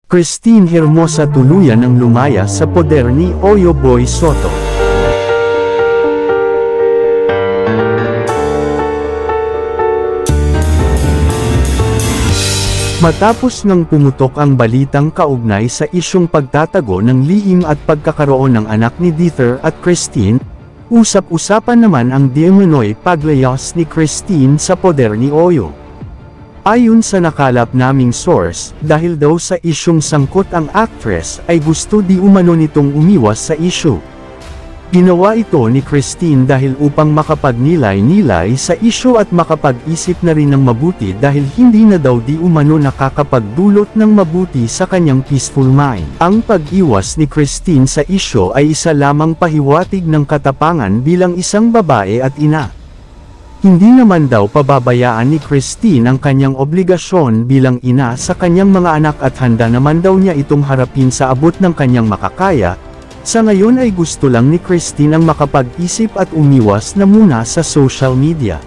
Christine Hermosa tuluyan ng lumaya sa poder ni Oyo Boy Soto. Matapos ngang pumutok ang balitang kaugnay sa isyong pagtatago ng lihim at pagkakaroon ng anak ni Dieter at Christine, usap-usapan naman ang di-umano'y paglayas ni Christine sa poder ni Oyo. Ayon sa nakalap naming source, dahil daw sa isyong sangkot ang actress ay gusto di umano nitong umiwas sa isyu. Ginawa ito ni Christine dahil upang makapagnilay-nilay sa isyu at makapag-isip na rin ng mabuti dahil hindi na daw di umano nakakapagdulot ng mabuti sa kanyang peaceful mind. Ang pag-iwas ni Christine sa isyu ay isa lamang pahiwatig ng katapangan bilang isang babae at ina. Hindi naman daw pababayaan ni Christine ang kanyang obligasyon bilang ina sa kanyang mga anak at handa naman daw niya itong harapin sa abot ng kanyang makakaya. Sa ngayon ay gusto lang ni Christine ang makapag-isip at umiwas na muna sa social media.